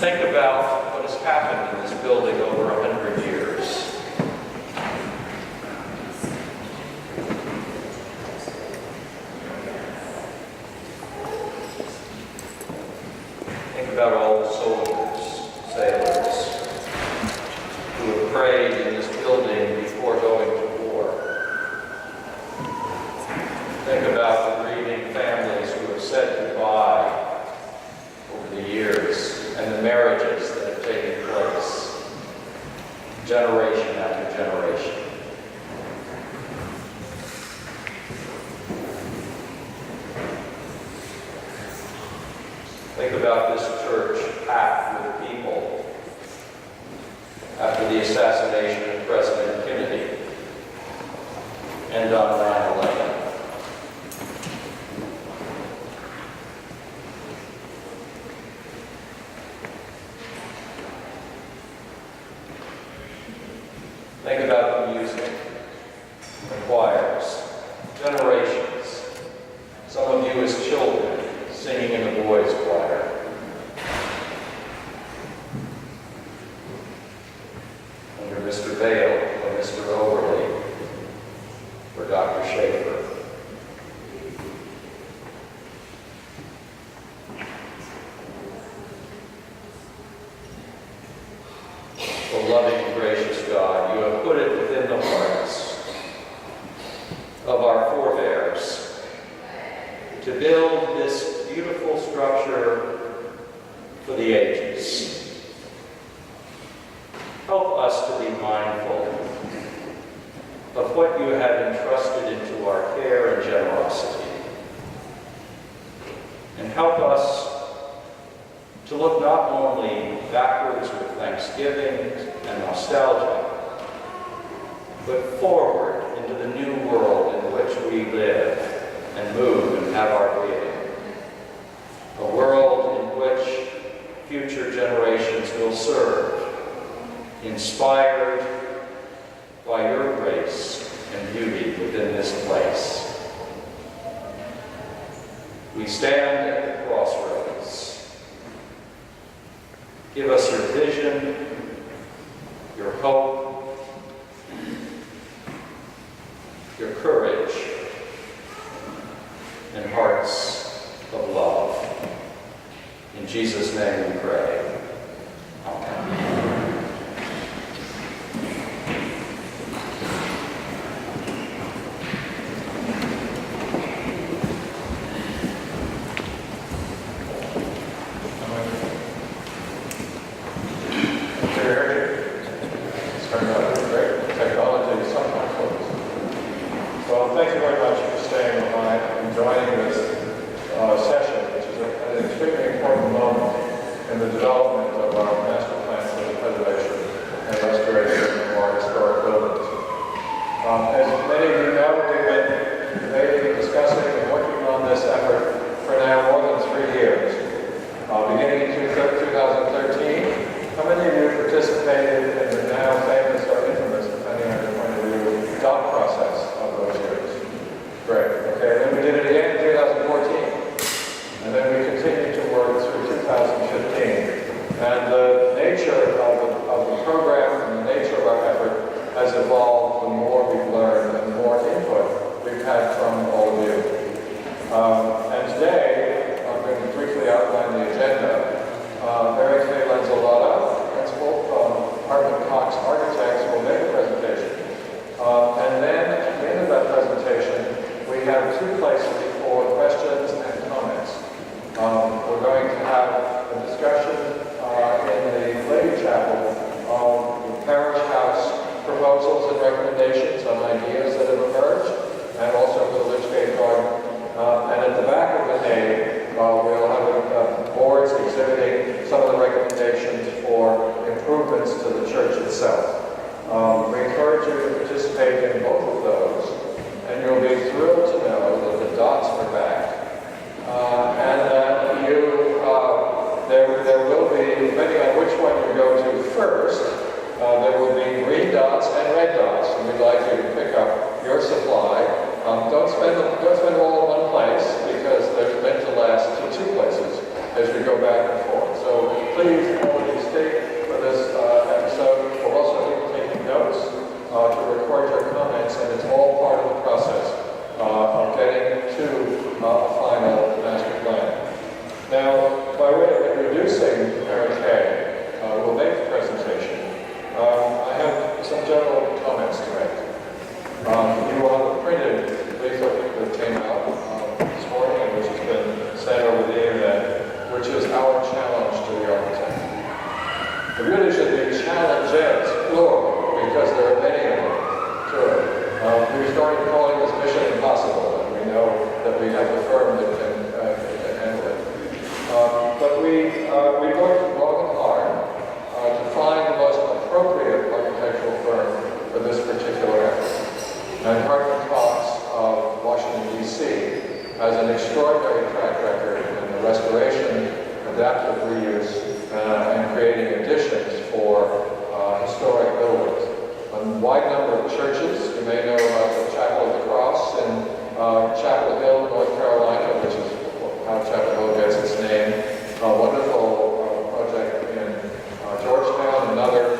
think about what has happened in this building over 100 years. Think about all the soldiers, sailors, who have prayed in this building before going to war. Think about the grieving families who have said goodbye over the years and the marriages that have taken place, generation after generation. Think about this church packed with people after the assassination of President Kennedy and on 9/11. Think about the music, the choirs, generations. Some of you as children singing in the boys' choir. Under Mr. Bale or Mr. Overley or Dr. Schaefer. O loving and gracious God, you have put it within the hearts of our forebears to build this beautiful structure for the ages. Help us to be mindful of what you have entrusted into our care and generosity. And help us to look not only backwards with thanksgiving and nostalgia, but forward into the new world in which we live and move and have our being. A world in which future generations will serve, inspired by your grace and beauty within this place. We stand at the crossroads. Give us your vision, your hope, your courage, and hearts of love. In Jesus' name we pray. Amen. Well, thank you very much for staying behind and joining this session, which is an extremely important moment in the development of our master plan for the preservation and restoration of our historic buildings. As many of you know, we've been debating, discussing, and working on this effort for now more than 3 years. Beginning in 2013, how many of you participated in the now famous or infamous, depending on your point of view, DOT process of those years? Great. Okay, then we did it again in 2014. And then we continued to work through 2015. And the nature of the program and the nature of our effort has evolved the more we've learned and the more input we've had from all of you. And today, I'm going to briefly outline the agenda. Mary Kay Lanzalotta, principal from Hartman Cox Architects, will make a presentation. And then at the end of that presentation, we have 2 places for questions and comments. We're going to have a discussion in the Lady Chapel on the parish house proposals and recommendations on ideas that have emerged, and also for the Lichgate Garden. And at the back of the nave, we'll have boards exhibiting some of the recommendations for improvements to the church itself. We encourage you to participate in both of those, and you'll be thrilled to know that the dots are back. And that there will be, depending on which one you go to first, there will be green dots and red dots, and we'd like you to pick up your supply. Don't spend them all in one place, because they're meant to last to 2 places as we go back and forth. So please introducing Mary Kay, who will make the presentation, I have some general comments to make. You will have a printed leaflet that came out this morning, which has been sent over the internet, which is our challenge to the architect. It really should be challenges, plural, because there are many of them to it. We started calling this Mission Impossible, and we know that we have a firm that can handle it. But we worked long and hard to find the most appropriate architectural firm for this particular effort. And Hartman Cox of Washington, D.C. has an extraordinary track record in the restoration, adaptive reuse, and creating additions for historic buildings. A wide number of churches. You may know about the Chapel of the Cross in Chapel Hill, North Carolina, which is how Chapel Hill gets its name. A wonderful project in Georgetown, another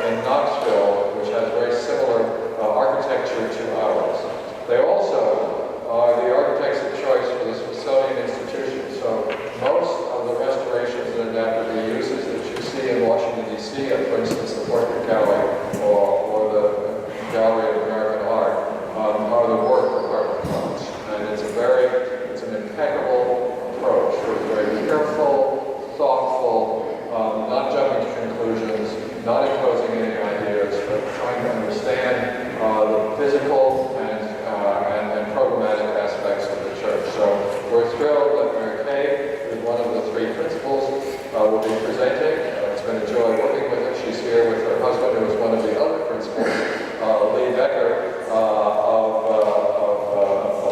in Knoxville, which has very similar architecture to ours. They also are the architects of choice for the Smithsonian Institution. So most of the restorations and adaptive reuses that you see in Washington, D.C., for instance, the Portrait Gallery or the Gallery of American Art, are the work of Hartman Cox. And it's an impeccable approach. It's very careful, thoughtful, not jumping to conclusions, not imposing any ideas, but trying to understand the physical and programmatic aspects of the church. So we're thrilled that Mary Kay, who is one of the three principals, will be presenting. It's been a joy working with her. She's here with her husband, who is one of the other principals, Lee Becker, of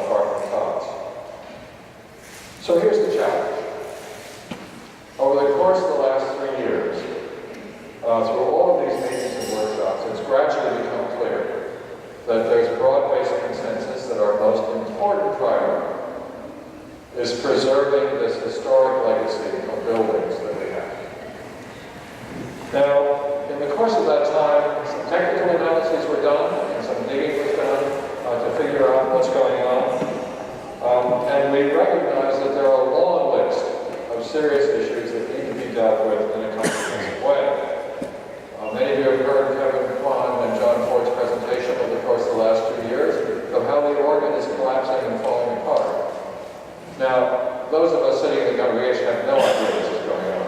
Hartman Cox. So here's the challenge. Over the course of the last 3 years, through all of these meetings and workshops, it's gradually become clear that there's broad-based consensus that our most important priority is preserving this historic legacy of buildings that we have. Now, in the course of that time, some technical analyses were done and some digging was done to figure out what's going on. And we recognize that there are a long list of serious issues that need to be dealt with in a comprehensive way. Many of you have heard Kevin Kwan and John Ford's presentation over the course of the last 2 years of how the organ is collapsing and falling apart. Now, those of us sitting in the congregation have no idea this is going on.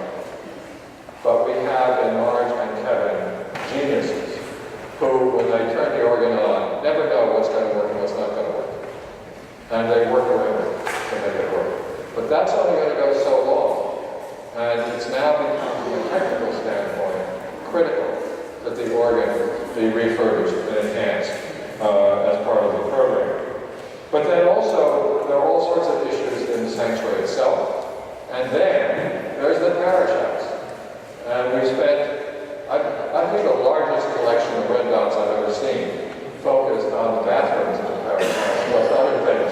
But we have in Marge and Kevin geniuses who, when they turn the organ on, never know what's going to work and what's not going to work. And they work around it to make it work. But that's only going to go so long. And it's now become, from a technical standpoint, critical that the organ be refurbished and enhanced as part of the program. But then also, there are all sorts of issues in the sanctuary itself. And then, there's the parish house. And we spent, I think, the largest collection of red dots I've ever seen focused on the bathrooms in the parish house, plus other things.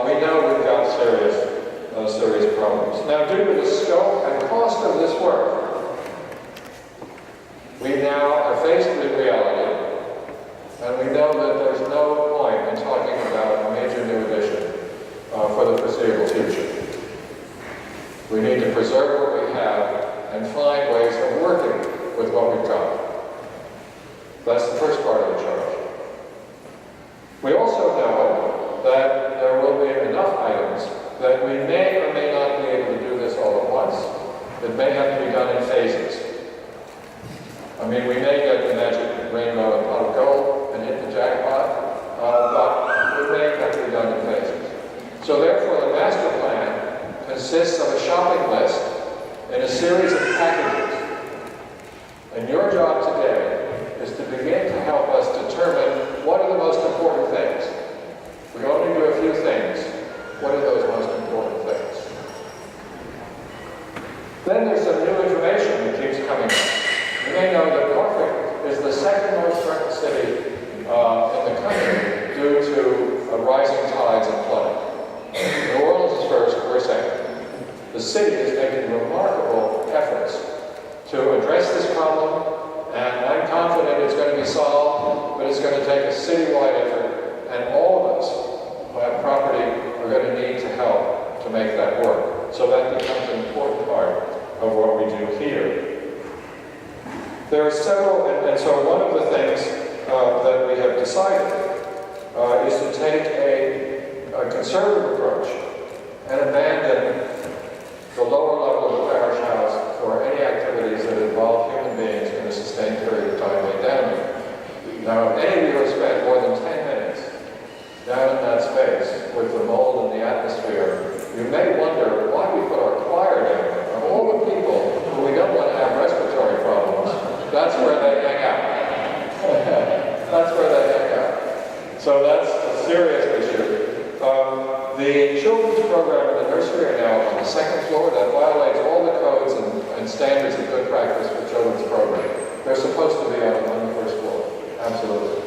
We know we've got serious problems. Now, due to the scope and cost of this work, we now are faced with reality, and we know that there's no point in talking about a major new addition for the foreseeable future. We need to preserve what we have and find ways of working with what we've got. That's the first part of the charge. We also know that there will be enough items that we may or may not be able to do this all at once. It may have to be done in phases. I mean, we may get the magic rainbow and pot of gold and hit the jackpot, but it may have to be done in phases. So therefore, the master plan consists of a shopping list and a series of packages. And your job today is to begin to help us determine what are the most important things. We only do a few things. What are those most important things? Then there's some new information that keeps coming up. You may know that Norfolk is the second most threatened city in the country due to rising tides and flooding. New Orleans is first, we're second. The city is making remarkable efforts to address this problem, and I'm confident it's going to be solved, but it's going to take a citywide effort, and all of us who have property are going to need to help to make that work. So that becomes an important part of what we There are several, and so one of the things that we have decided is to take a conservative approach and abandon the lower level of the parish house for any activities that involve human beings in a sustained period of time laid down here. Now, if any of you have spent more than 10 minutes down in that space with the mold and the atmosphere, you may wonder why we put our choir down there. Of all the people who we don't want to have respiratory problems, that's where they hang out. That's where they hang out. So that's a serious issue. The children's program in the nursery are now on the second floor. That violates all the codes and standards of good practice for children's program. They're supposed to be on the first floor. Absolutely.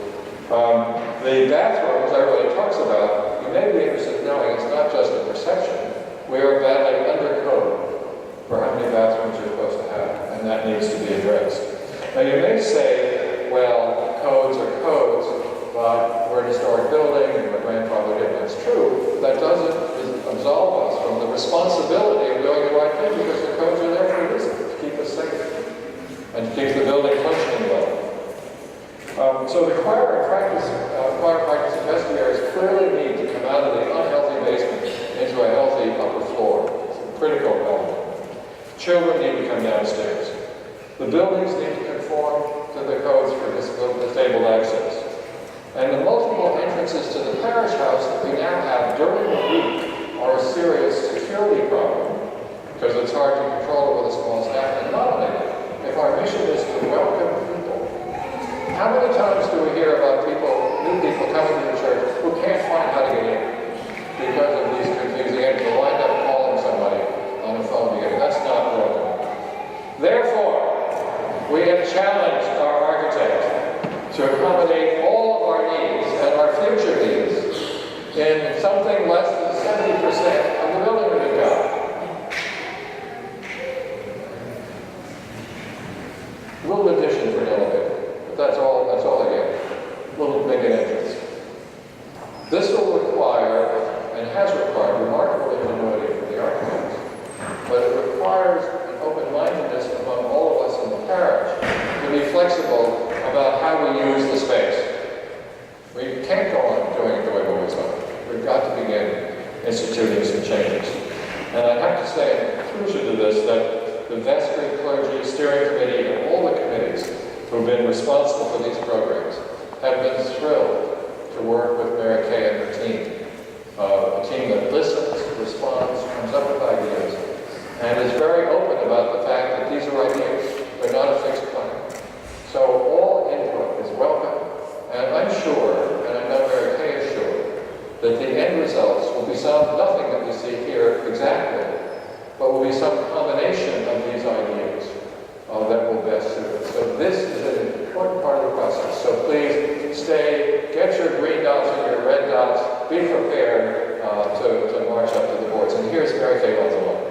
The bathrooms everybody talks about, you may be interested in knowing it's not just a perception. We are badly under code for how many bathrooms you're supposed to have, and that needs to be addressed. Now you may say, well, codes are codes, but we're a historic building and we're grandfathered in. That's true, but that doesn't absolve us from the responsibility of doing the right thing, because the codes are there for a reason, to keep us safe and to keep the building functioning well. So the choir practice investigators clearly need to come out of the unhealthy basement into a healthy upper floor. It's a critical element. Children need to come downstairs. The buildings need to conform to the codes for disabled access. And the multiple entrances to the parish house that we now have during the week are a serious security problem, because it's hard to control it with a small staff. And not only that, if our mission is to welcome people, how many times do we hear about new people coming to the church who can't find how to get in because of these confusing entries? They'll wind up calling somebody on the phone to get in. That's not welcome. Therefore, we have challenged our architect to accommodate all of our needs and our future needs in something less than 70% of the building that we've got. A little addition for an elevator. That's all I get. Little big entrance. This will require, and has required, remarkable ingenuity from the architects, but it requires an open-mindedness among all of us in the parish to be flexible about how we use the space. We can't go on doing it the way we've always done it. We've got to begin instituting some changes. And I have to say, in conclusion to this, that the vestry, clergy, steering committee, and all the committees who've been responsible for these programs have been thrilled to work with Mary Kay and her team. A team that listens, responds, comes up with ideas, and is very open about the fact that these are ideas. They're not a fixed plan. So all input is welcome, and I'm sure, and I know Mary Kay is sure, that the end results will be nothing that we see here exactly, but will be some combination of these ideas that will best suit it. So this is an important part of the process. So please stay, get your green dots and your red dots, be prepared to march up to the boards. And here's Mary Kay Lanzalone.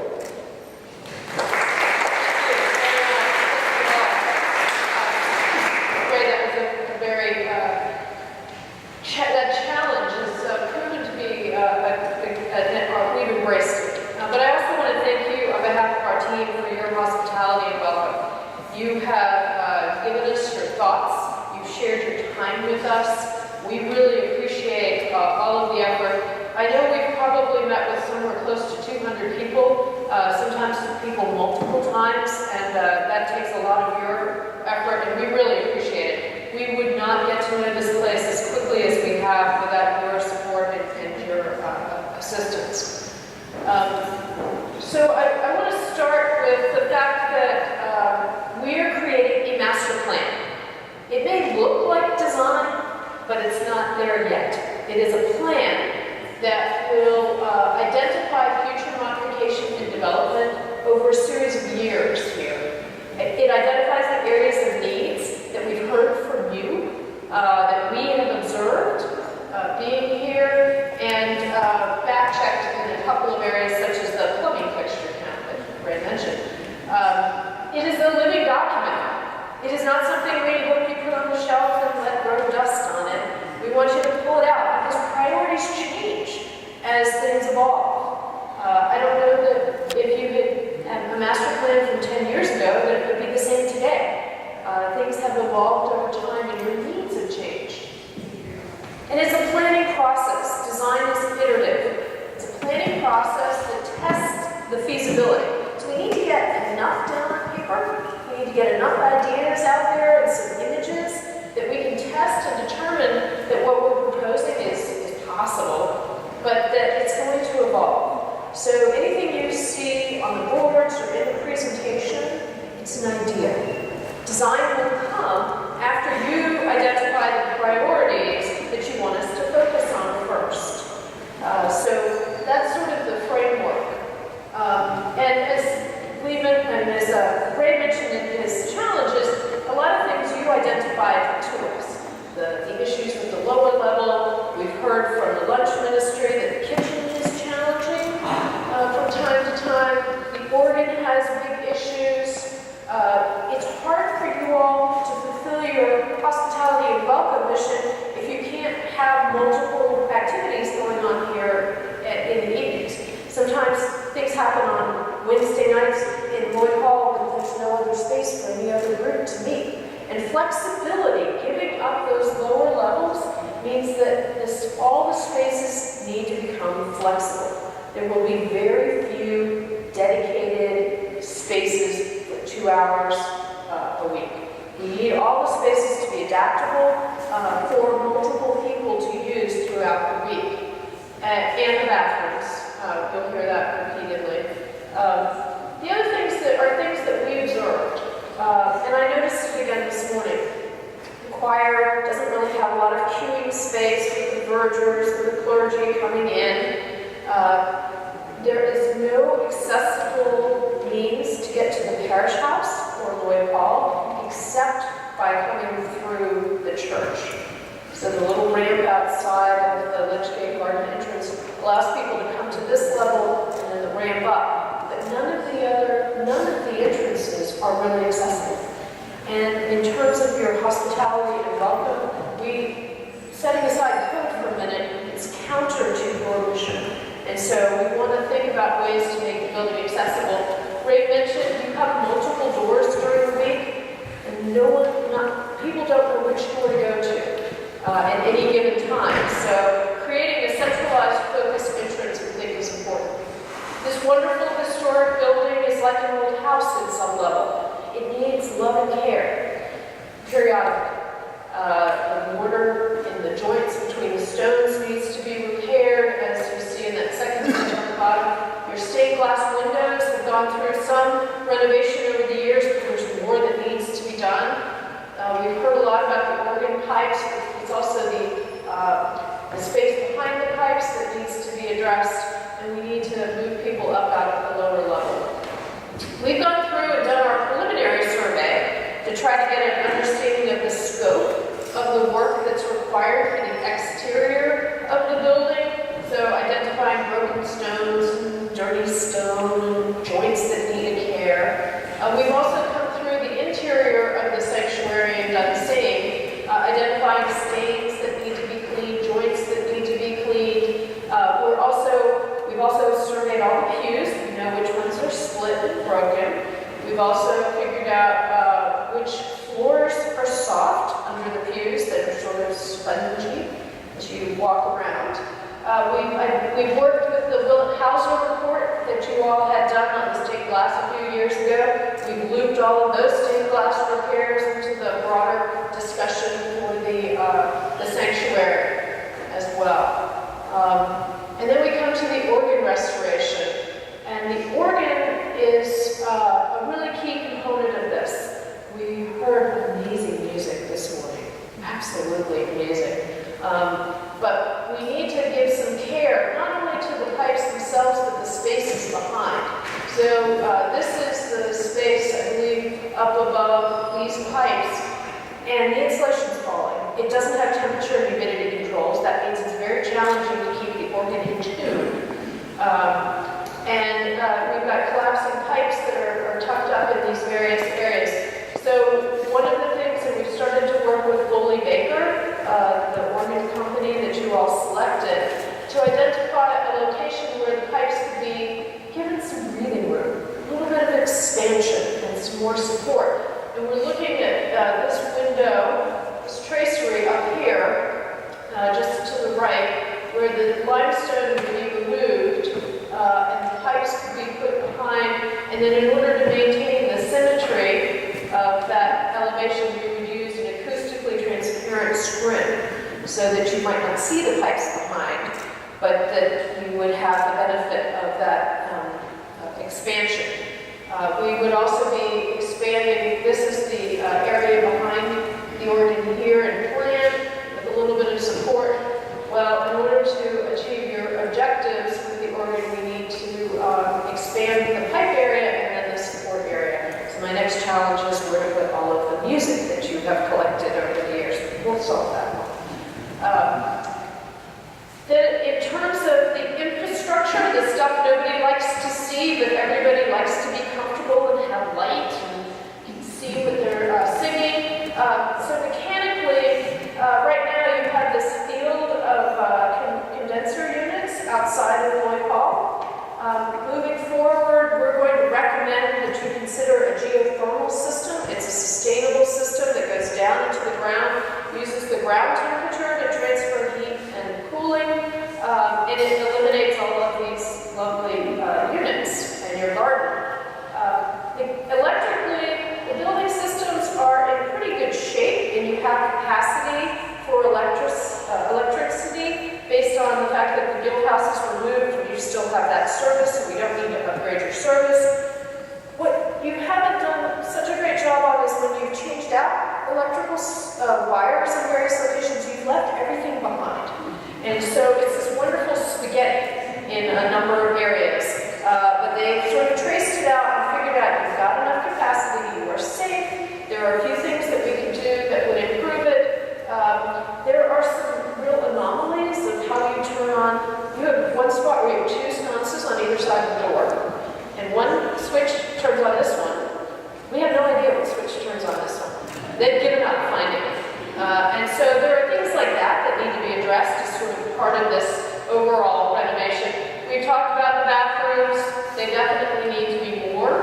That challenge has proven to be, we've embraced it. But I also want to thank you on behalf of our team for your hospitality and welcome. You have given us your thoughts. You've shared your time with us. We really appreciate all of the effort. I know we've probably met with somewhere close to 200 people, sometimes people multiple times, and that takes a lot of your effort, and we really appreciate it. We would not get to know this place as quickly as we have without your support and your assistance. So I want to start with the fact that we are creating a master plan. It may look like design, but it's not there yet. It is a plan that will identify future modification and development over a series of years here. It identifies the areas of needs that we've heard from you, that we have observed being here, and fact-checked in a couple of areas such as the plumbing fixture count that Ray mentioned. It is a living document. It is not something we hope you put on the shelf and let grow dust on it. We want you to pull it out because priorities change as things evolve. I don't know that if you had a master plan from 10 years ago that it would be the same today. feasibility. So we need to get enough down on paper, we need to get enough ideas out there and some images that we can test and determine that what we're proposing is possible, but that it's going to evolve. So anything you see on the boards or in the presentation, it's an idea. Design will come after you identify the priorities that you want us to focus on first. So that's sort of the framework. And as Ray mentioned in his challenges, a lot of things you identified to us. The issues with the lower level, we've heard from the lunch ministry that the kitchen is challenging from time to time. The organ has big issues. It's hard for you all to fulfill your hospitality and welcome mission if you can't have multiple activities going on here in the evenings. Sometimes things happen on Wednesday nights in Lloyd Hall, but there's no other space for any other group to meet. And flexibility, giving up those lower levels, means that all the spaces need to become flexible. There will be very few dedicated spaces for 2 hours a week. We need all the spaces to be adaptable for multiple people to use throughout the week. And the bathrooms. You'll hear that repeatedly. The other things are things that we observed, and I noticed it again this morning. The choir doesn't really have a lot of queuing space for the vergers and the clergy coming in. There is no accessible means to get to the parish house or Lloyd Hall except by coming through the church. So the little ramp outside of the Litchgate Garden entrance allows people to come to this level and then the ramp up. But none of the entrances are really accessible. And in terms of your hospitality and welcome, setting aside code for a minute, it's counter to your mission. And so we want to think about ways to make the building accessible. Ray mentioned you have multiple doors during the week, and people don't know which door to go to at any given time. So creating a centralized, focused entrance we think is important. This wonderful historic building is like an old house at some level. It needs love and care, periodically. The mortar in the joints between the stones needs to be repaired, as you see in that second picture on the bottom. Your stained glass windows have gone through some renovation over the years, but there's more that needs to be done. We've heard a lot about the organ pipes, but it's also the space behind the pipes that needs to be addressed, and we need to move people up out of the lower level. We've gone through and done our preliminary survey to try to get an understanding of the scope of the work that's required for the exterior of the building. So identifying broken stones, dirty stone, joints that need care. We've also come through the interior of the sanctuary and done the same, identifying stains that need to be cleaned, joints that need to be cleaned. We've also surveyed all the pews. We know which ones are split and broken. We've also figured out which floors are soft under the pews that are sort of spongy as you walk around. We've worked with the Willett Hauser report that you all had done on the stained glass a few years ago. We've looped all of those stained glass repairs into the broader discussion for the sanctuary as well. And then we come to the organ restoration. And the organ is a really key component of this. We heard amazing music this morning, absolutely amazing. But we need to give some care, not only to the pipes themselves, but the spaces behind. So this is the space, I believe, up above these pipes, and the insulation's falling. It doesn't have temperature and humidity controls. That means it's very challenging to keep the organ in tune. We've got collapsing pipes that are tucked up in these various areas. So one of the things that we've started to work with Foley Baker, the organ company that you all selected, to identify a location where the pipes could be given some breathing room, a little bit of expansion and some more support. And we're looking at this window, this tracery up here, just to the right, where the limestone would be removed and pipes could be put behind, and then in order to maintain the symmetry of that elevation, we would use an acoustically transparent screen so that you might not see the pipes behind, but that you would have the benefit of that expansion. We would also be expanding, this is the area behind the organ here in plan, with a little bit of support. Well, in order to achieve your objectives with the organ, we need to expand the pipe area and then the support area. So my next challenge is where to put all of the music that you have collected over the years. We'll solve that one. Then in terms of the infrastructure, the stuff nobody likes to see, but everybody likes to be comfortable and have light and you can see what they're singing. So mechanically, right now you have this field of condenser units outside of Lloyd Hall. Moving forward, we're going to recommend that you consider a geothermal system. It's a sustainable system that goes down into the ground, uses the ground temperature to transfer heat and cooling, and it eliminates all of these lovely units in your garden. Electrically, the building systems are in pretty good shape, and you have capacity for electricity based on the fact that the guild house is removed, and you still have that service, so we don't need to upgrade your service. What you haven't done such a great job on is when you've changed out electrical wires in various locations, you've left everything behind. And so it's this wonderful spaghetti in a number of areas. But they sort of traced it out and figured out you've got enough capacity, you are safe, there are a few things that we can do that would improve it. There are some real anomalies of how you turn on. You have one spot where you have two sconces on either side of the door. And one switch turns on this one. We have no idea what switch turns on this one. They've given up finding it. And so there are things like that that need to be addressed as sort of part of this overall renovation. We've talked about the bathrooms. They definitely need to be more.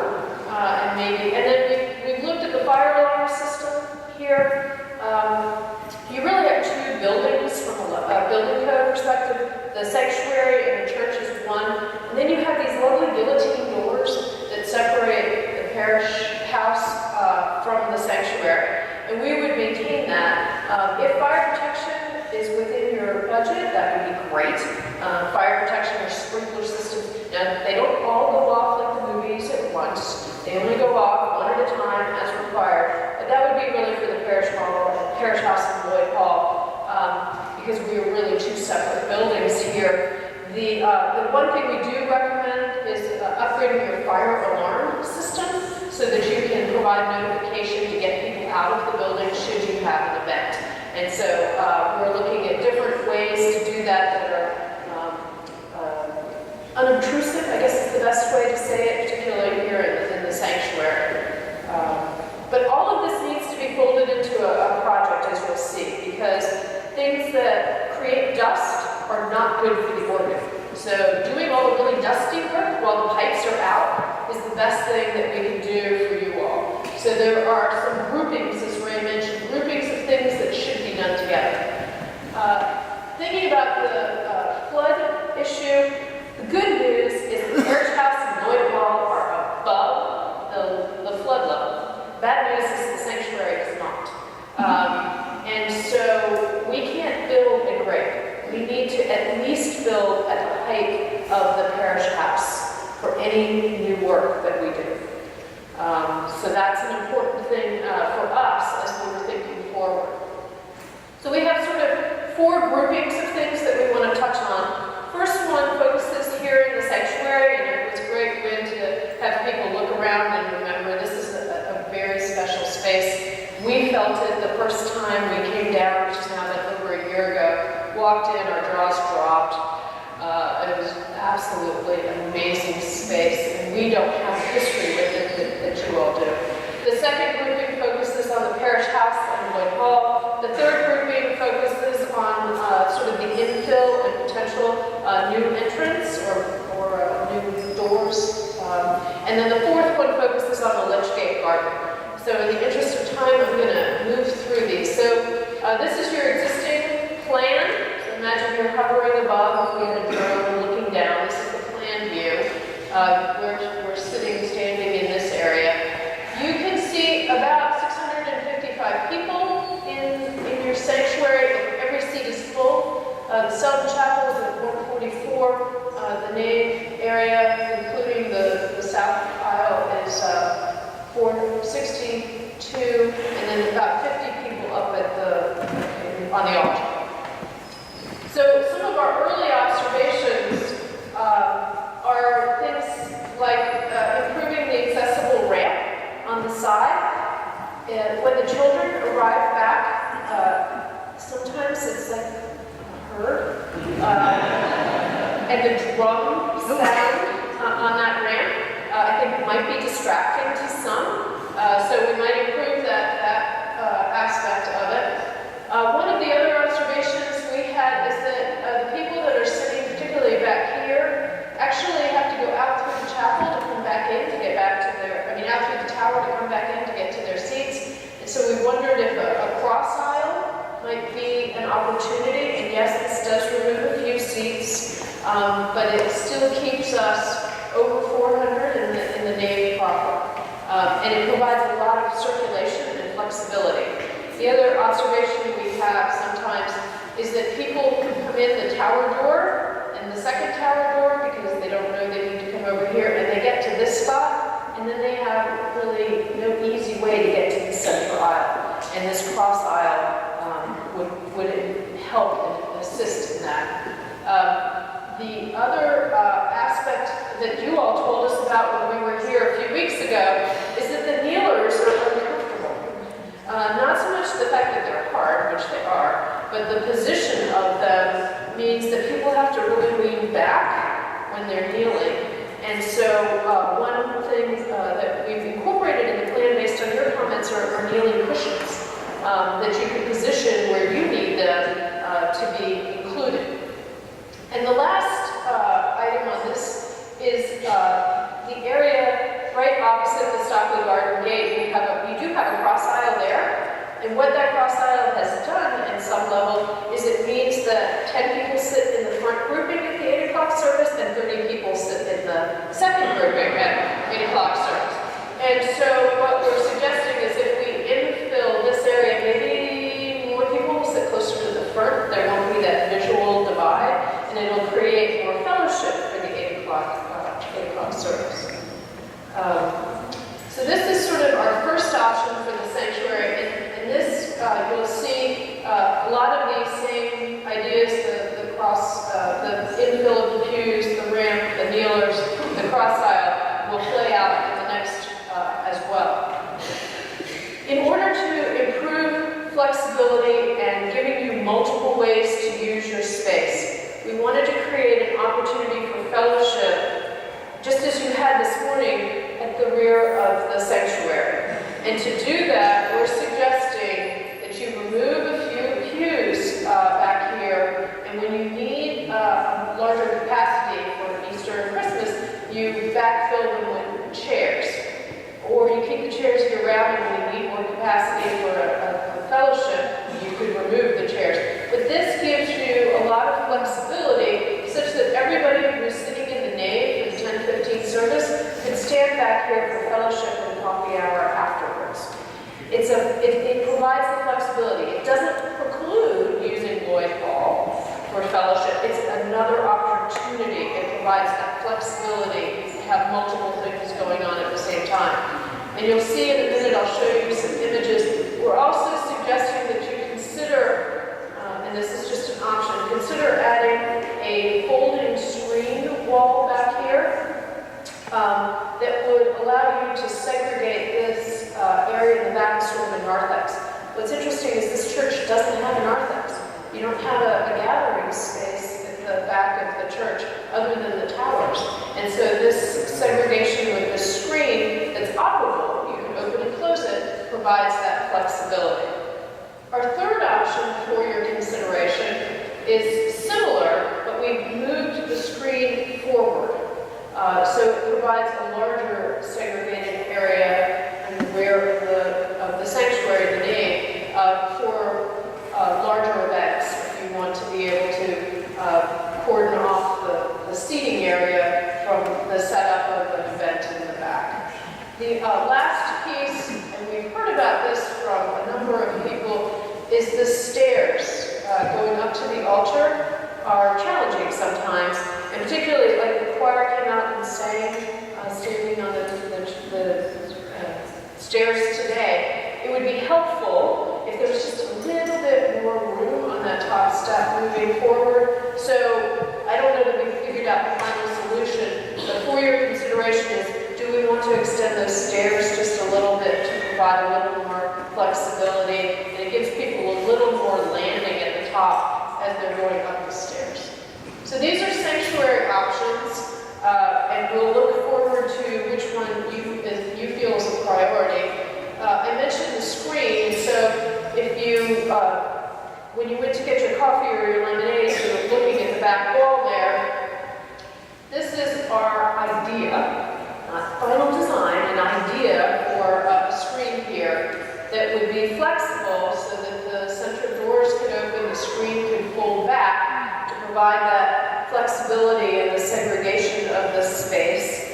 And then we've looked at the fire alarm system here. You really have two buildings from a building code perspective. The sanctuary and the church is one. And then you have these lovely guillotine doors that separate the parish house from the sanctuary. And we would maintain that. If fire protection is within your budget, that would be great. Fire protection or sprinkler systems. Now, they don't all go off like the movies at once. They only go off one at a time as required. But that would be really for the parish house and Lloyd Hall, because we are really two separate buildings here. The one thing we do recommend is upgrading your fire alarm system so that you can provide notification to get people out of the building should you have an event. And so we're looking at different ways to do that are unobtrusive, I guess is the best way to say it, particularly here in the sanctuary. But all of this needs to be folded into a project, as you'll see, because things that create dust are not good for the organ. So doing all the really dusty work while the pipes are out is the best thing that we can do for you all. So there are some groupings, as Ray mentioned, groupings of things that should be done together. Thinking about the flood issue, the good news is the parish house and Lloyd Hall are above the flood level. Bad news is the sanctuary is not. And so we can't build a grade. We need to at least build at the height of the parish house for any new work that we do. So that's an important thing for us as we were thinking forward. So we have sort of four groupings of things that we want to touch on. First one focuses here in the sanctuary, and it was great win to have people look around and remember this is a very special space. We felt it the first time we came down, which has now been over a year ago, walked in, our jaws dropped. It was absolutely an amazing space, and we don't have history with it that you all do. The second grouping focuses on the parish house and Lloyd Hall. The third grouping focuses on sort of the infill and potential new entrance or new doors. And then the fourth one focuses on the Litchgate Garden. So in the interest of time, I'm going to move through these. So this is your existing plan. So imagine you're hovering above, if we had a drone looking down. This is the plan view. We're standing in this area. You can see about 655 people in your sanctuary. Every seat is full. The Southern Chapel is at 144. The nave area, including the south aisle, is 462, and then about 50 people up on the altar. So some of our early observations are things like improving the accessible ramp on the side. And when the children arrive back, sometimes it's like a herd. And the drum sound on that ramp, I think might be distracting to some. So we might improve that aspect of it. One of the other observations we had is that the people that are sitting, particularly back here, actually have to go out through the chapel to come back in to get back to out through the tower to come back in to get to their seats. And so we wondered if a cross aisle might be an opportunity. And yes, this does remove a few seats, but it still keeps us over 400 in the nave proper. And it provides a lot of circulation and flexibility. The other observation we have sometimes is that people come in the tower door and the second tower door because they don't know they need to come over here, and they get to this spot, and then they have really no easy way to get to the central aisle. And this cross aisle would help and assist in that. The other aspect that you all told us about when we were here a few weeks ago is that the kneelers are uncomfortable. Not so much the fact that they're hard, which they are, but the position of them means that people have to really lean back when they're kneeling. And so one thing that we've incorporated in the plan based on your comments are kneeling cushions that you can position where you need them to be included. And the last item on this is the area right opposite the Stockley Garden Gate. We do have a cross aisle there. And what that cross aisle has done at some level is it means that 10 people sit in the front grouping at the 8 o'clock service and 30 people sit in the second grouping at 8 o'clock service. And so what we're suggesting is if we infill this area, maybe more people will sit closer to the front. There won't be that visual divide, and it'll create more fellowship for the 8 o'clock service. So this is sort of our first option for the sanctuary. In this, you'll see a lot of these same ideas, the cross, the infill of the pews, the ramp, the kneelers, the cross aisle will play out in the next as well. In order to improve flexibility and giving you multiple ways to use your space, we wanted to create an opportunity for fellowship, just as you had this morning at the rear of the sanctuary. And to do that, we're suggesting that you remove a few pews back here, and when you need a larger capacity for Easter and Christmas, you backfill them with chairs. Or you keep the chairs year-round, and when you need more capacity for a fellowship, you could remove the chairs. But this gives you a lot of flexibility such that everybody who's sitting in the nave for the 10:15 service can stand back here for fellowship and coffee hour afterwards. It provides the flexibility. It doesn't preclude using Lloyd Hall for fellowship. It's another opportunity. It provides that flexibility to have multiple things going on at the same time. And you'll see in a minute, I'll show you some images. We're also suggesting that you consider, and this is just an option, consider adding a folding screen wall back here that would allow you to segregate this area in the back sort of a narthex. What's interesting is this church doesn't have a narthex. You don't have a gathering space at the back of the church other than the towers. And so this segregation with this screen that's operable, you can open and close it, provides that flexibility. Our third option for your consideration is similar, but we've moved the screen forward. So it provides a larger segregated area in the rear of the sanctuary, the nave, for larger events. If you want to be able to cordon off the seating area from the setup piece, and we've heard about this from a number of people, is the stairs going up to the altar are challenging sometimes, and particularly like the choir came out and sang, standing on the stairs today. It would be helpful if there was just a little bit more room on that top step moving forward. So I don't know that we've figured out the final solution, but for your consideration is, do we want to extend those stairs just a little bit to provide a little more flexibility, and it gives people a little more landing at the top as they're going up the stairs. So these are sanctuary options, and we'll look forward to which one you feel is a priority. I mentioned the screen, so if you, when you went to get your coffee or your lemonade, you were looking at the back wall there, this is our idea, not final design, an idea for a screen here that would be flexible so that the center doors could open, the screen could fold back to provide that flexibility and the segregation of the space.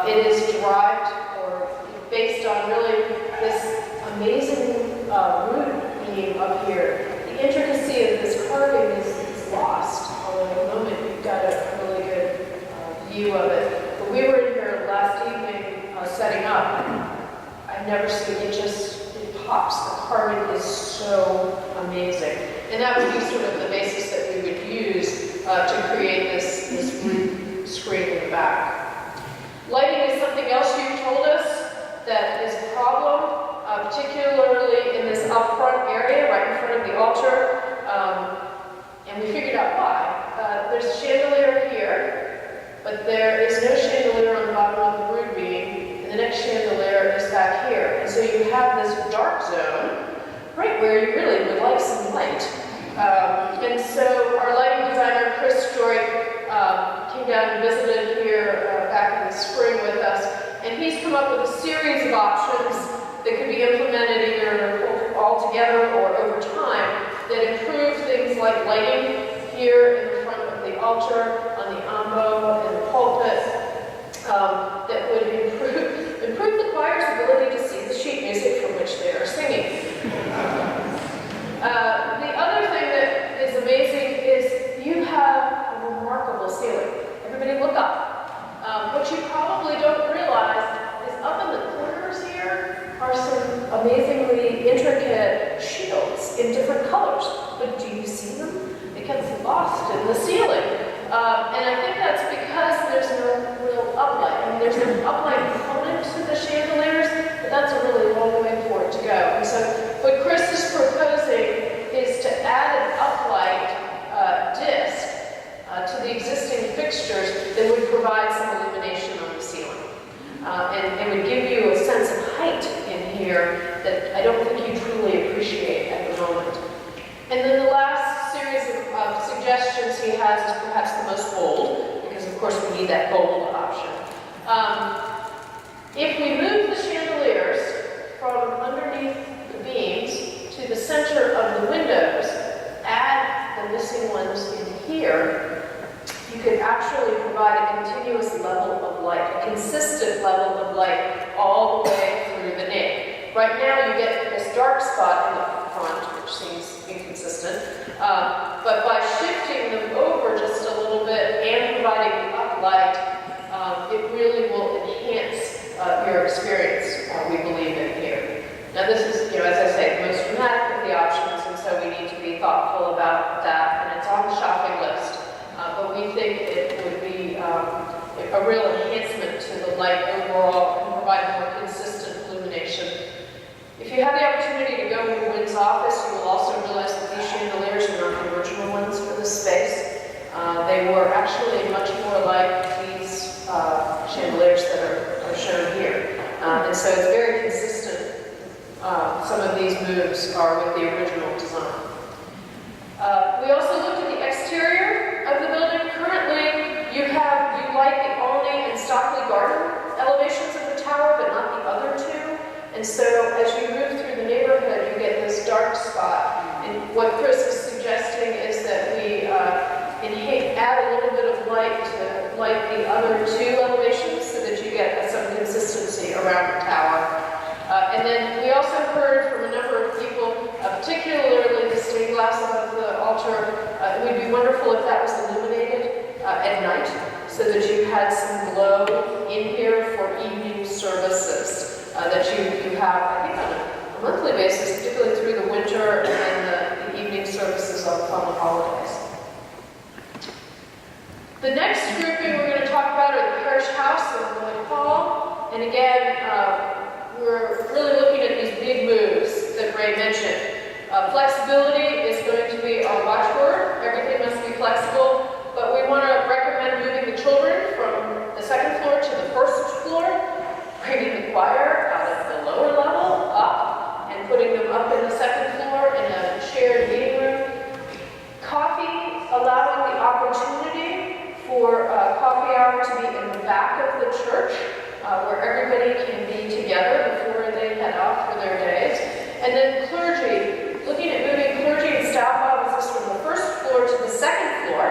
It is derived or based on really this amazing root beam up here. The intricacy of this carving is lost, although at the moment you've got a really good view of it. But we were in here last evening setting up. I've never seen it it pops. The carving is so amazing. And that would be sort of the basis that we would use to create this root screen in the back. Lighting is something else you told us that is a problem, particularly in this upfront area right in front of the altar. And we figured out why. There's a chandelier here, but there is no chandelier on the bottom of the root beam, and the next chandelier is back here. And so you have this dark zone right where you really would like some light. And so our lighting designer, Chris Joy, came down and visited here back in the spring with us, and he's come up with a series of options that could be implemented either all together or over time that improve things like lighting here in the front of the altar, on the ambo and the pulpit, that would improve the choir's ability to see the sheet music from which they are singing. The other thing that is amazing is you have a remarkable ceiling. Everybody look up. What you probably don't realize is up in the corners here are some amazingly intricate shields in different colors. But do you see them? It gets lost in the ceiling. And I think that's because there's no real uplight. I mean, there's an uplight component to the chandeliers, but that's a really long way for it to go. And so what Chris is proposing is to add an uplight disc to the existing fixtures that would provide some illumination on the ceiling. And would give you a sense of height in here that I don't think you truly appreciate at the moment. And then the last series of suggestions he has is perhaps the most bold, because of course we need that bold option. If we move the chandeliers from underneath the beams to the center of the windows, add the missing ones in here, you could actually provide a continuous level of light, a consistent level of light all the way through the nave. Right now you get this dark spot in the front, which seems inconsistent, but by shifting them over just a little bit and providing the uplight, it really will enhance your experience, we believe, in here. Now this is, as I say, the most dramatic of the options, and so we need to be thoughtful about that, and it's on the shopping list. But we think it would be a real enhancement to the light overall and provide more consistent illumination. If you have the opportunity to go into Wynn's office, you will also realize that these chandeliers are not the original ones for this space. They were actually much more like these chandeliers that are shown here. And so it's very consistent. Some of these moves are with the original design. We also looked at the exterior of the building. Currently, you light the Olney and Stockley Garden elevations of the tower, but not the other two. And so as you move through the neighborhood, you get this dark spot. And what Chris is suggesting is that we add a little bit of light to light the other two elevations so that you get some consistency around the tower. heard from a number of people, particularly the stained glass above the altar. It would be wonderful if that was illuminated at night, so that you had some glow in here for evening services that you have, I think, on a monthly basis, particularly through the winter and then the evening services on the holidays. The next grouping we're going to talk about are the parish house and Lloyd Hall. And again, we're really looking at these big moves that Ray mentioned. Flexibility is going to be our watchword. Everything must be flexible. But we want to recommend moving the children from the second floor to the first floor, bringing the choir out of the lower level up and putting them up in the second floor in a shared meeting room. Coffee, allowing the opportunity for coffee hour to be in the back of the church, where everybody can be together before they head off for their days. And then clergy, looking at moving clergy and staff offices from the first floor to the second floor.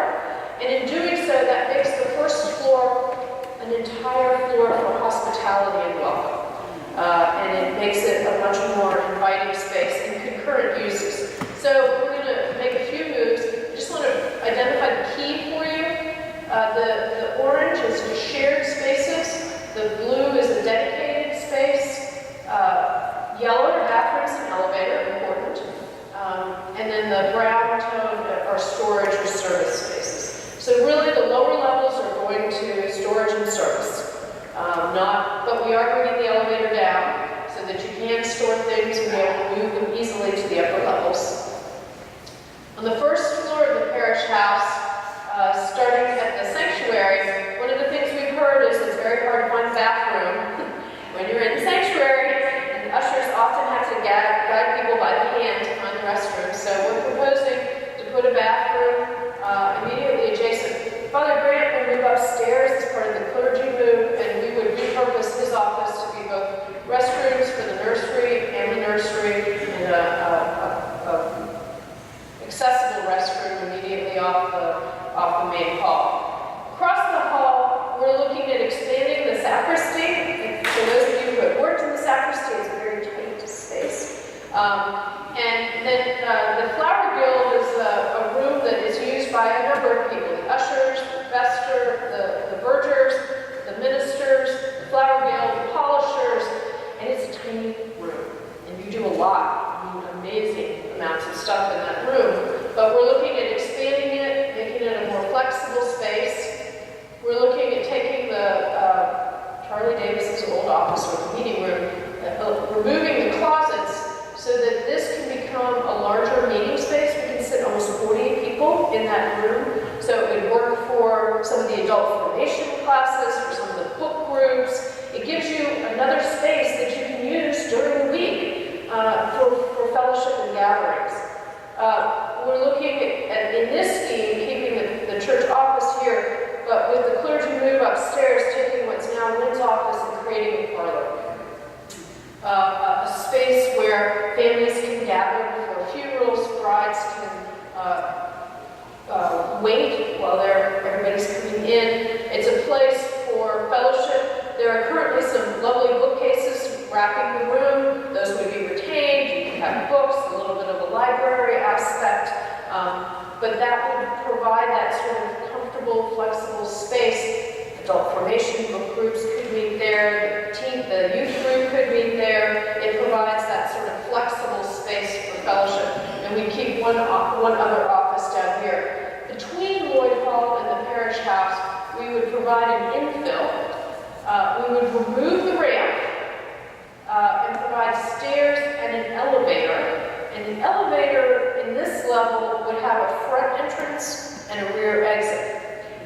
And in doing so, that makes the first floor an entire floor for hospitality and welcome. And it makes it a much more inviting space and concurrent uses. So we're going to make a few moves. I just want to identify the key for you. The orange is for shared spaces. The blue is a dedicated space. Yellow are bathrooms and elevator, important. And then the brown tone are storage or service spaces. So really the lower levels are going to storage and service. But we are bringing the elevator down so that you can store things and be able to move them easily to the upper levels. On the first floor of the parish house, starting at the sanctuary, one of the things we've heard is it's very hard to find a bathroom when you're in the sanctuary, and the ushers often have to guide people by the hand to find the restroom. So we're proposing to put a bathroom immediately adjacent. Father Grant will move upstairs as part of the clergy move, and we would repurpose his office to be both restrooms for the nursery and the nursery, and accessible restroom immediately off the main hall. Across the hall, we're looking at expanding the sacristy. For those of you who have worked in the sacristy, it's a very tight space. And then the Flower Guild is a room that is used by a number of people: the ushers, the vester, the vergers, the ministers, the Flower Guild, the polishers, and it's a tiny room. And you do a lot. You do amazing amounts of stuff in that room. But we're looking at expanding it, making it a more flexible space. We're looking at taking the Charlie Davis's old office or the meeting room, removing the closets so that this can become a larger meeting space. We can sit almost 40 people in that room. So it would work for some of the adult formation classes, for some of the book groups. It gives you another space that you can use during the week for fellowship and gatherings. We're looking at, in this scheme, keeping the church office here, but with the clergy move upstairs, taking what's now Lynn's office and creating a parlor. A space where families can gather for funerals, brides can wait while everybody's coming in. It's a place for fellowship. There are currently some lovely bookcases wrapping the room. Those would be retained. You can have books, a little bit of a library aspect, but that would provide that sort of comfortable, flexible space. Adult formation book groups could meet there, the youth group could meet there. It provides that sort of flexible space for fellowship. And we keep one other office down here. Between Lloyd Hall and the parish house, we would provide an infill. We would remove the ramp and provide stairs and an elevator. And the elevator in this level would have a front entrance and a rear exit.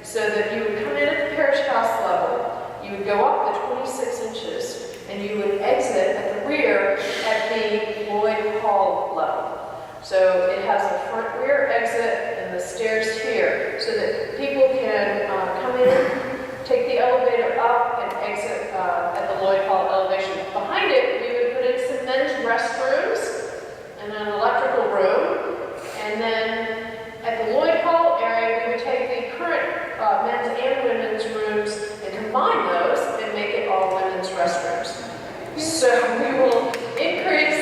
So that you would come in at the parish house level, you would go up the 26 inches, and you would exit at the rear at the Lloyd Hall level. So it has a front rear exit and the stairs here, so that people can come in, take the elevator up, and exit at the Lloyd Hall elevation. Behind it, we would put in some men's restrooms and an electrical room, and then at the Lloyd Hall area, we would take the current men's and women's rooms and combine those and make it all women's restrooms. So we will increase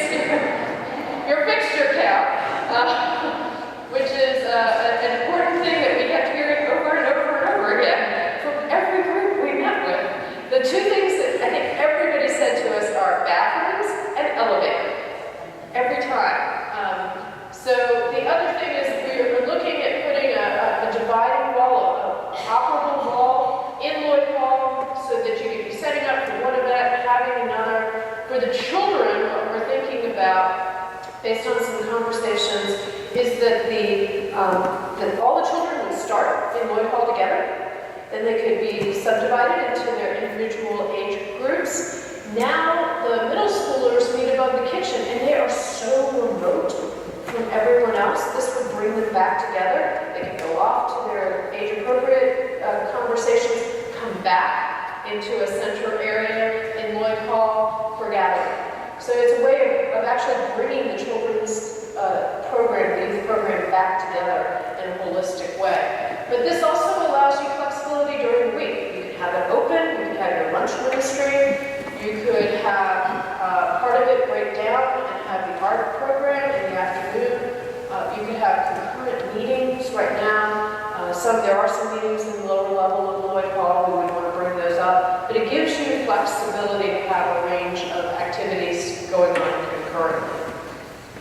which is an important thing that we kept hearing over and over and over again from every group we met with. The two things that I think everybody said to us are bathrooms and elevator, every time. So the other thing is we're looking at putting a dividing wall, an operable wall in Lloyd Hall so that you can be setting up for one event, having another. For the children, what we're thinking about, based on some conversations, is that that all the children would start in Lloyd Hall together. Then they could be subdivided into their individual age groups. Now the middle schoolers meet above the kitchen, and they are so remote from everyone else. This would bring them back together. They can go off to their age-appropriate conversations, come back into a central area in Lloyd Hall for gathering. So it's a way of actually bringing the children's program, the youth program, back together in a holistic way. But this also allows you flexibility during the week. You can have it open, you can have your lunch ministry, you could have part of it break down and have the art program in the afternoon. You could have concurrent meetings right now. There are some meetings in the lower level of Lloyd Hall. We would want to bring those up. But it gives you flexibility to have a range of activities going on concurrently.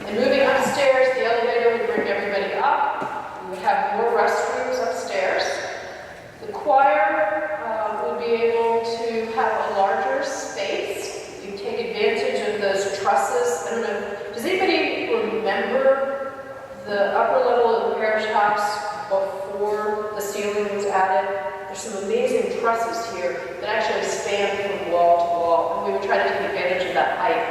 And moving upstairs, the elevator would bring everybody up. We would have more restrooms upstairs. The choir would be able to have a larger space. You take advantage of those trusses. I don't know, does anybody remember the upper level of the parish house before the ceiling was added? There's some amazing trusses here that actually span from wall to wall, and we would try to take advantage of that height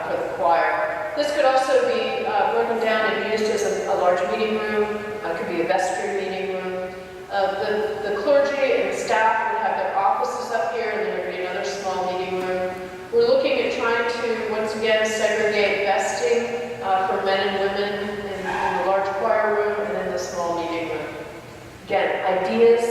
for the choir. This could also be broken down and used as a large meeting room. It could be a vestry meeting room. The clergy and staff would have their offices up here, and there would be another small meeting room. We're looking at trying to, once again, segregate vesting for men and women in the large choir room and in the small meeting room. Again, ideas,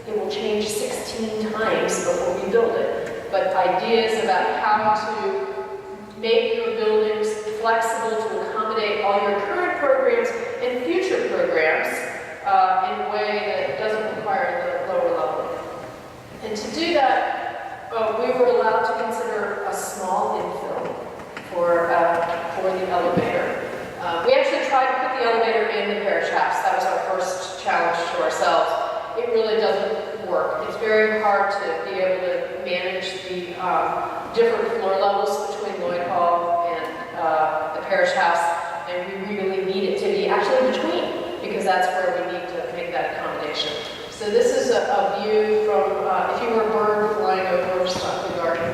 it will change 16 times before we build it, but ideas about how to make your buildings flexible to accommodate all your current programs and future programs in a way that doesn't require the lower level. And to do that, we were allowed to consider a small infill for the elevator. We actually tried to put the elevator in the parish house. That was our first challenge to ourselves. It really doesn't work. It's very hard to be able to manage the different floor levels between Lloyd Hall and the parish house, and we really need it to be actually between, because that's where we need to make that accommodation. So this is a view from, if you were a bird flying over Stockley Garden.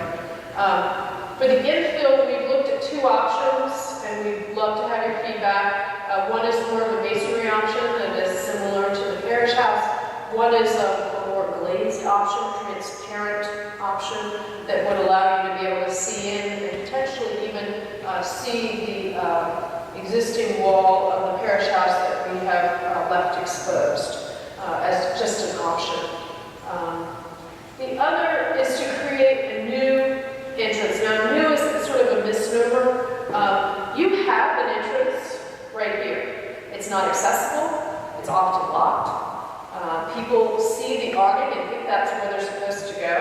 For the infill, we've looked at two options, and we'd love to have your feedback. One is more of a masonry option that is similar to the parish house. One is a more glazed option, transparent option, that would allow you to be able to see in and potentially even see the existing wall of the parish house that we have left exposed as just an option. The other is to create a new entrance. Now, new is sort of a misnomer. You have an entrance right here. It's not accessible. It's often locked. People see the awning and think that's where they're supposed to go.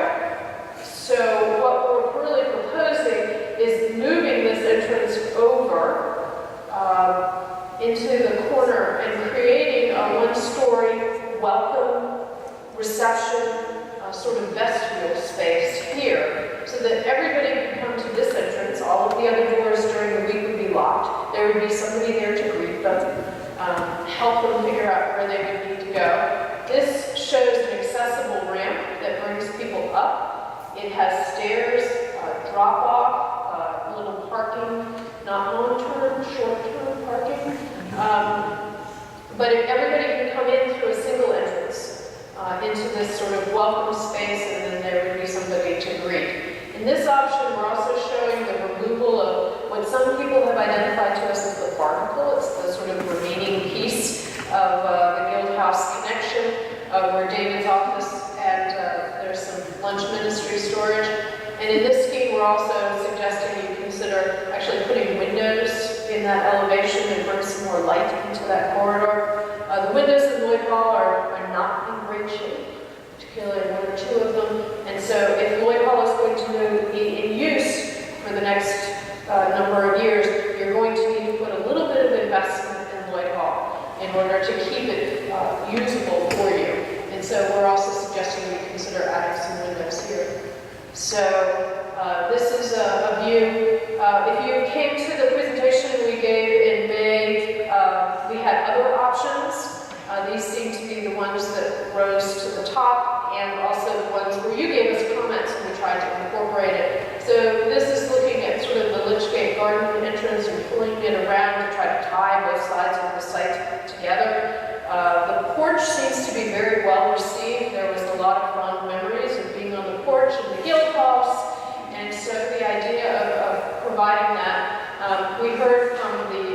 So what we're really proposing is moving this entrance over into the corner and creating a one-story welcome reception sort of vestibule space here, so that everybody can come to this entrance. All of the other doors during the week would be locked. There would be somebody there to greet them, help them figure out where they would need to go. This shows an accessible ramp that brings people up. It has stairs, drop-off, little parking, not long-term, short-term parking. But if everybody can come in through a single entrance into this sort of welcome space, and then there would be somebody to greet. In this option, we're also showing the removal of what some people have identified to us as the barnacle. It's the sort of remaining piece of the Guild House connection, where David's office and there's some lunch ministry storage. And in this scheme, we're also suggesting you consider actually putting windows in that elevation and bring some more light into that corridor. The windows in Lloyd Hall are not in great shape, particularly one or two of them. And so if Lloyd Hall is going to be in use for the next number of years, you're going to need to put a little bit of investment in Lloyd Hall in order to keep it usable for you. And so we're also suggesting you consider adding some windows here. So this is a view. If you came to the presentation we gave in May, we had other options. These seem to be the ones that rose to the top, and also the ones where you gave us comments and we tried to incorporate it. So this is looking at sort of the Litchgate Garden entrance and pulling it around to try to tie both sides of the site together. The porch seems to be very well received. There was a lot of fond memories of being on the porch in the Guildhouse, and so the idea of providing that, we heard from the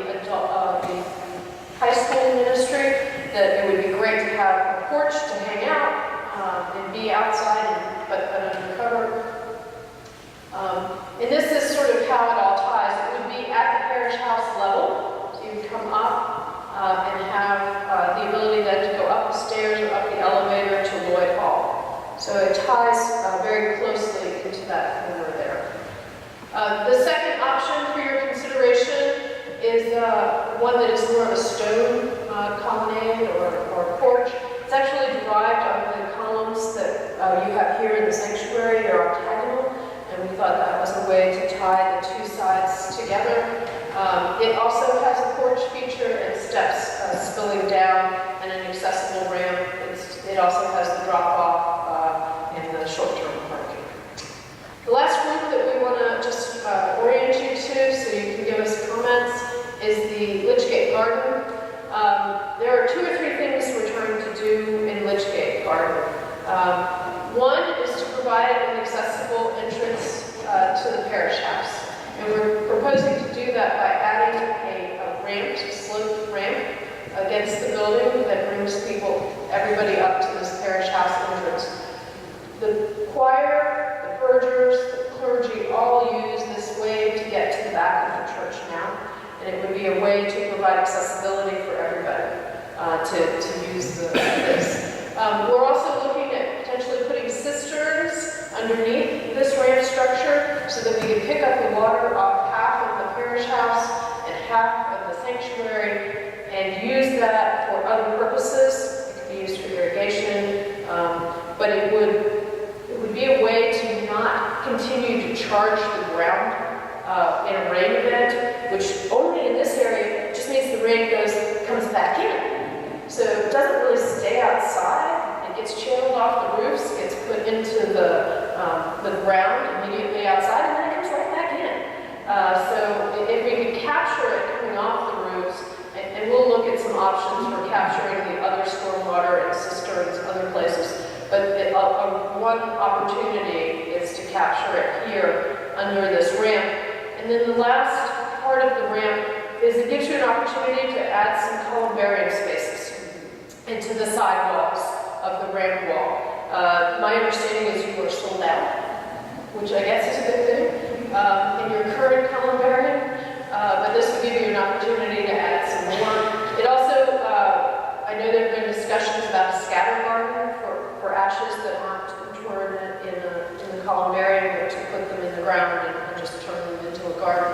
high school ministry that it would be great to have a porch to hang out and be outside, but under cover. And this is sort of how it all ties. It would be at the parish house level, so you would come up and have the ability then to go up the stairs or up the elevator to Lloyd Hall. So it ties very closely into that corner there. The second option for your consideration is one that is more of a stone colonnade or porch. It's actually derived out of the columns that you have here in the sanctuary. They're octagonal, and we thought that was a way to tie the two sides together. It also has a porch feature and steps spilling down and an accessible ramp. It also has the drop-off and the short-term parking. The last group that we want to just orient you to, so you can give us comments, is the Litchgate Garden. There are 2 or 3 things we're trying to do in Litchgate Garden. One is to provide an accessible entrance to the parish house. And we're proposing to do that by adding a ramp, a sloped ramp, against the building that brings everybody up to this parish house entrance. The choir, the vergers, the clergy all use this way to get to the back of the church now. And it would be a way to provide accessibility for everybody to use this. We're also looking at potentially putting cisterns underneath this ramp structure so that we can pick up the water off half of the parish house and half of the sanctuary and use that for other purposes. It could be used for irrigation, but it would be a way to not continue to charge the ground in a rain event, which only in this area just means the rain comes back in. So it doesn't really stay outside. It gets channeled off the roofs, gets put into the ground immediately outside, and then it comes right back in. So if we could capture it coming off the roofs, and we'll look at some options for capturing the other stormwater and cisterns, other places, but one opportunity is to capture it here under this ramp. And then the last part of the ramp is it gives you an opportunity to add some columbarium spaces into the side walls of the ramp wall. My understanding is you are sold out, which I guess is a good thing, in your current columbarium, but this would give you an opportunity to add some more. It also, I know there have been discussions about a scatter garden for ashes that aren't torn in the columbarium, but to put them in the ground and just turn them into a garden.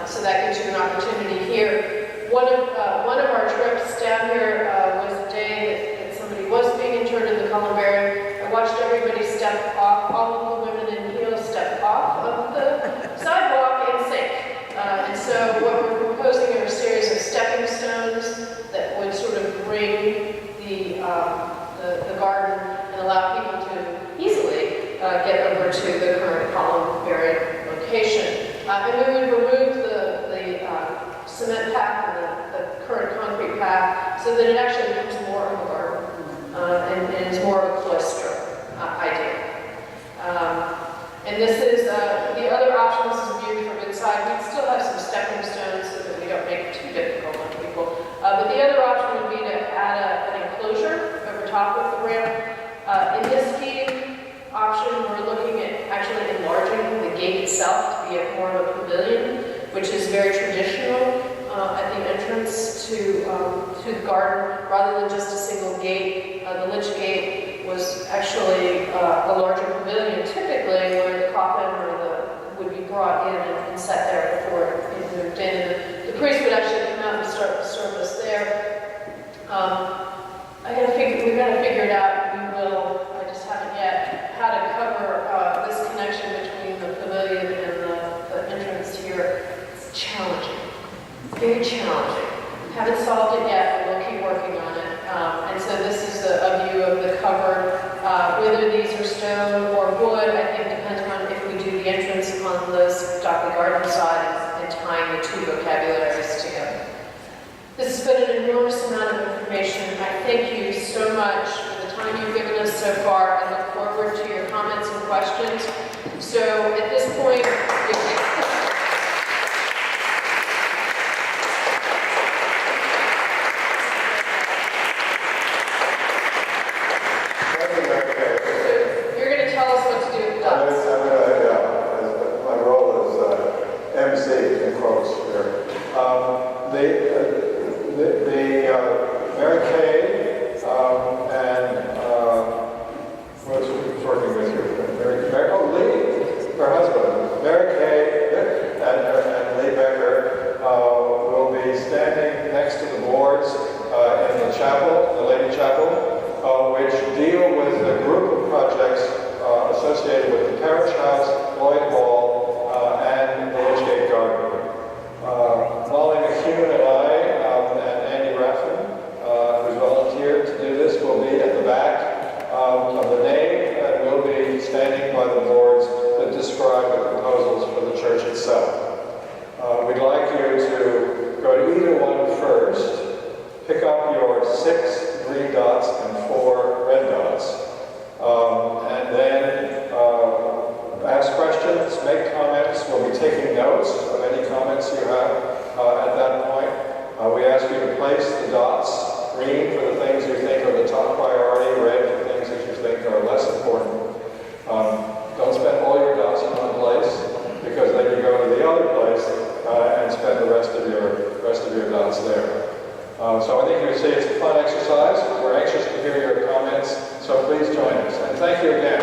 So that gives you an opportunity here. One of our trips down here was the day that somebody was being interred in the columbarium. I watched everybody step off, all of the women in heels step off of the sidewalk and sink. And so what we're proposing are a series of stepping stones that would sort of bring the garden and allow people to easily get over to the current columbarium location. And we would remove the cement path and the current concrete path so that it actually becomes more of a garden and is more of a cloister idea. And this is the other option. This is viewed from inside. We'd still have some stepping stones so that we don't make it too difficult on people. But the other option would be to add an enclosure over top of the ramp. In this scheme option, we're looking at actually enlarging the gate itself to be more of a pavilion, which is very traditional to the garden rather than just a single gate. The lich gate was actually a larger pavilion, typically where the coffin or would be brought in and set there before it moved in. And the priest would actually come out and start the service there. We've got to figure it out. We will. I just haven't yet how to cover this connection between the pavilion and the entrance here. It's challenging. It's very challenging. Haven't solved it yet, but we'll keep working on it. And so this is a view of the cover. Whether these are stone or wood, I think depends on if we do the entrance on the Stockley Garden side and tying the two vocabularies together. This has been an enormous amount of information. I thank you so much for the time you've given us so far. I look forward to your comments and questions. So at this point, you're going to tell us what to do with the dots. My role is MC, in quotes here. Mary Kay and who's working with you? Lee, her husband. Mary Kay and Lee Becker will be standing next to the boards in the chapel, the Lady Chapel, which deal with a group of projects associated with the Parish House, Lloyd Hall, and the Litchgate Garden. Molly McHugh and I and Andy Raffin, who's volunteered to do this, will be at the back of the nave and will be standing by the boards that describe the proposals for the church itself. We'd like you to go to either one first, pick up your 6 green dots and 4 red dots, and then ask questions, make comments. We'll be taking notes of any comments you have at that point. We ask you to place the dots, green for the things you think are the top priority, red for things that you think are less important. Don't spend all your dots in one place, because then you go to the other place and spend the rest of your dots there. So I think you would say it's a fun exercise. We're anxious to hear your comments, so please join us. And thank you again.